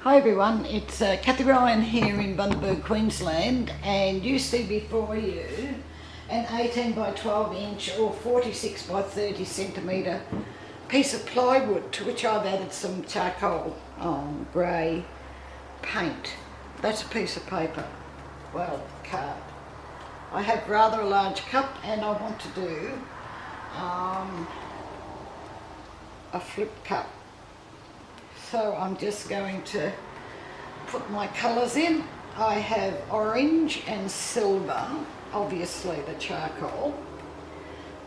Hi everyone, it's Kathie here in Bundaberg, Queensland, and you see before you an 18 by 12 inch or 46 by 30 centimetre piece of plywood to which I've added some charcoal grey paint. That's a piece of paper, well, card. I have rather a large cup and I want to do a flip cup. So I'm just going to put my colours in. I have orange and silver, obviously the charcoal.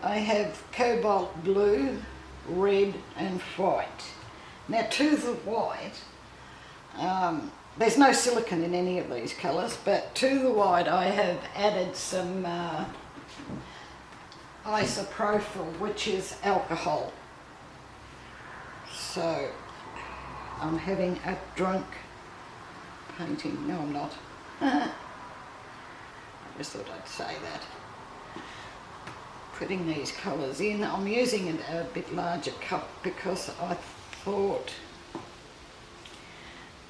I have cobalt blue, red and white. Now to the white, there's no silicone in any of these colours, but to the white I have added some isopropyl, which is alcohol. So I'm having a drunk painting. No, I'm not. I just thought I'd say that. Putting these colours in. I'm using a bit larger cup because I thought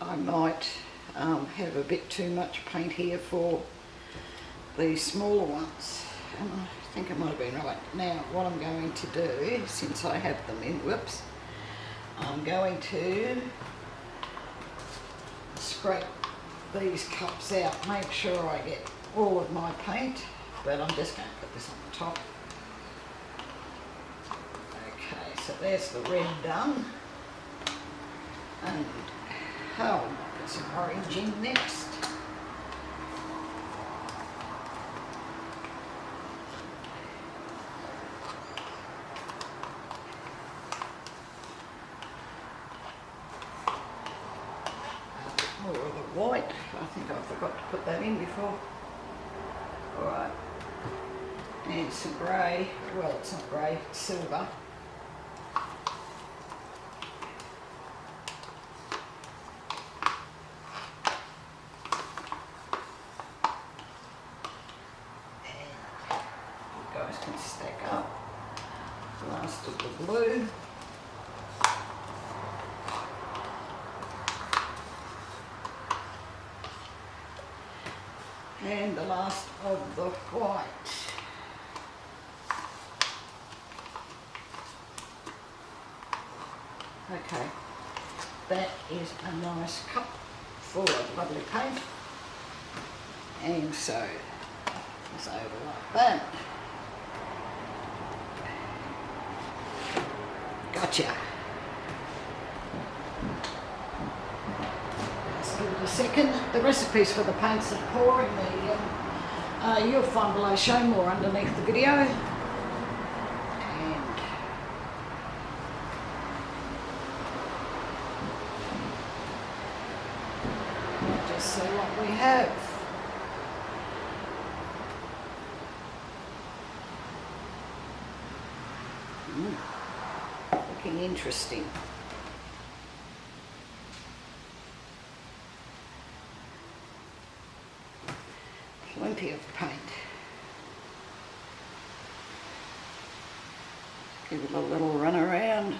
I might have a bit too much paint here for these smaller ones. And I think I might have been right. Now, what I'm going to do, since I have them in, whoops, I'm going to scrape these cups out, make sure I get all of my paint, but I'm just going to put this on the top. Okay, so there's the red done, and I'll put some orange in next. More of the white. I think I forgot to put that in before. Alright. And some grey. Well, it's not grey, it's silver. And you guys can stack up. Last of the blue. And the last of the white. Okay, that is a nice cup full of lovely paint. And so, it's over like that. Gotcha. Give it a second. The recipes for the paints and pouring you'll find below, show more underneath the video. And we'll just see what we have. Looking interesting. Plenty of paint. Give it a little run around.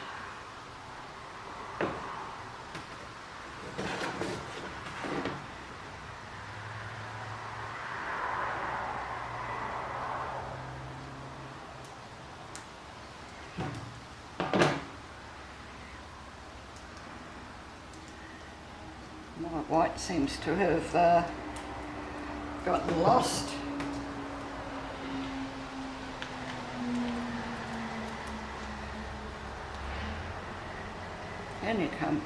My white seems to have gotten lost. And you come.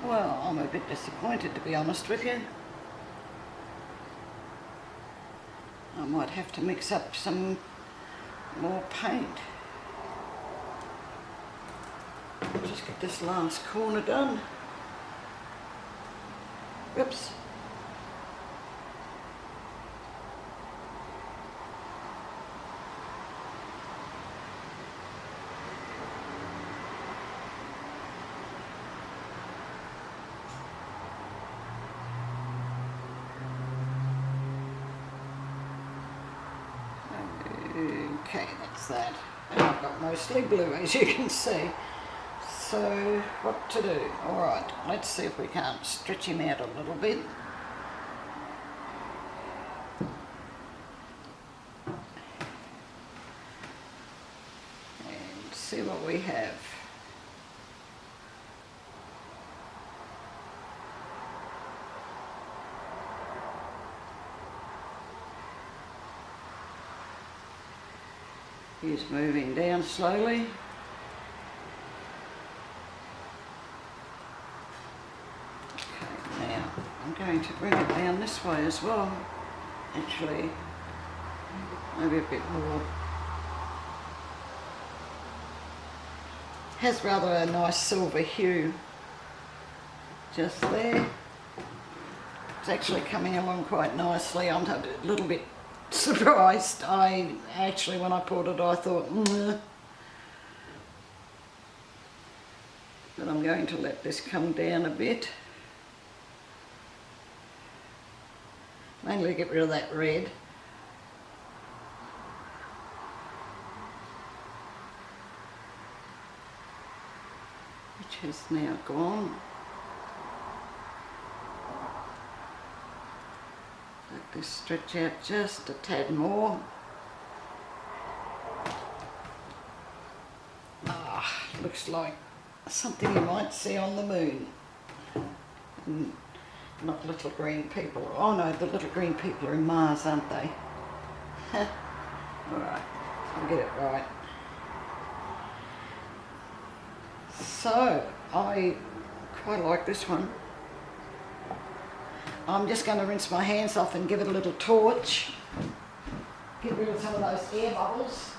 Well, I'm a bit disappointed, to be honest with you. I might have to mix up some more paint. Just get this last corner done. Oops. Okay, that's that. And I've got mostly blue, as you can see. So, what to do? Alright, let's see if we can't stretch him out a little bit. And see what we have. He's moving down slowly. Okay, now I'm going to bring it down this way as well. Actually, maybe a bit more. Has rather a nice silver hue just there. It's actually coming along quite nicely. I'm a little bit surprised. I actually, when I poured it, I thought, but I'm going to let this come down a bit. Mainly get rid of that red. Which has now gone. Let this stretch out just a tad more. Looks like something you might see on the moon. Not little green people. Oh no, the little green people are in Mars, aren't they? Alright, I'll get it right. So, I quite like this one. I'm just going to rinse my hands off and give it a little torch. Get rid of some of those air bubbles.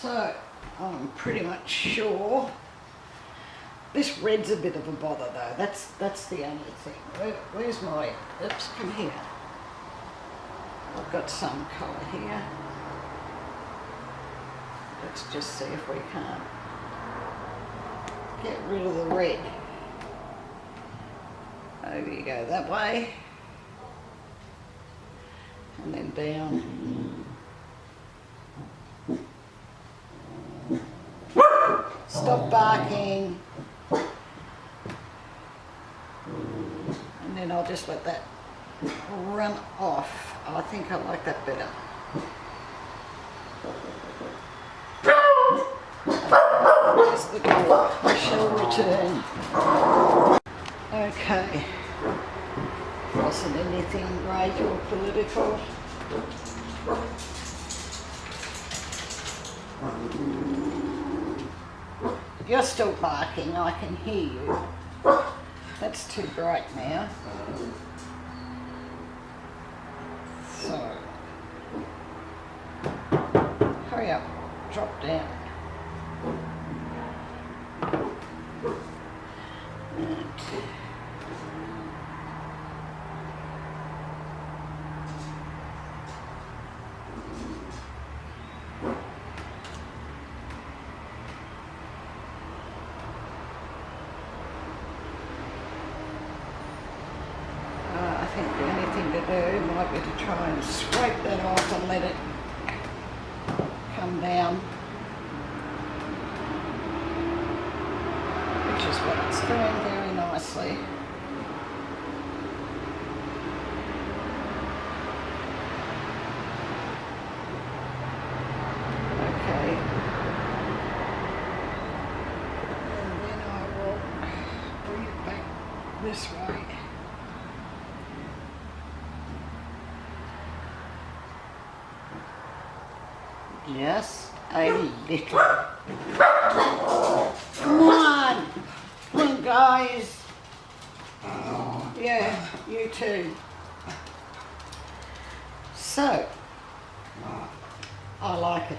So, I'm pretty much sure. This red's a bit of a bother though, that's the only thing. Where's my, oops, come here. I've got some colour here. Let's just see if we can't get rid of the red. Over you go that way. And then down. Stop barking. And then I'll just let that run off. I think I like that better. There's the door. I shall return. Okay. Wasn't anything great or political. You're still barking, I can hear you. That's too bright now. So, hurry up, drop down. I think the only thing to do might be to try and scrape that off and let it come down, which is what it's doing very nicely. this way. Just a little. Come on! Come on, guys! Yeah, you too. So, I like it.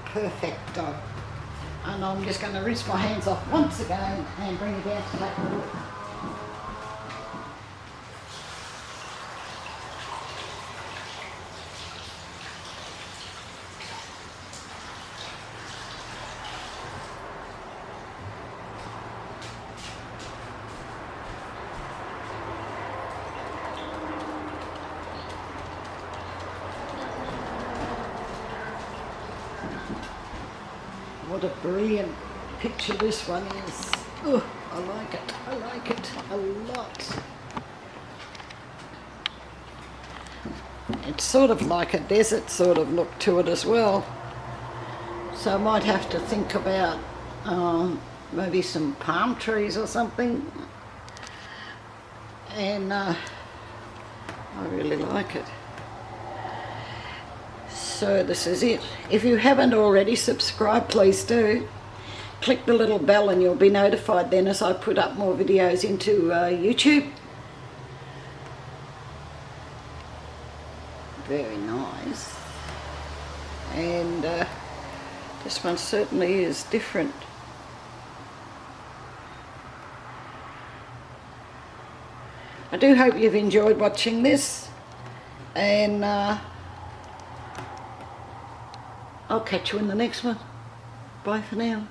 Perfecto. And I'm just going to rinse my hands off once again and bring it down to take a look. What a brilliant picture this one is. Oh, I like it a lot. It's sort of like a desert sort of look to it as well. So I might have to think about maybe some palm trees or something. And I really like it. So this is it. If you haven't already subscribed, please do. Click the little bell and you'll be notified then as I put up more videos into YouTube. Very nice. And this one certainly is different. I do hope you've enjoyed watching this, and I'll catch you in the next one. Bye for now.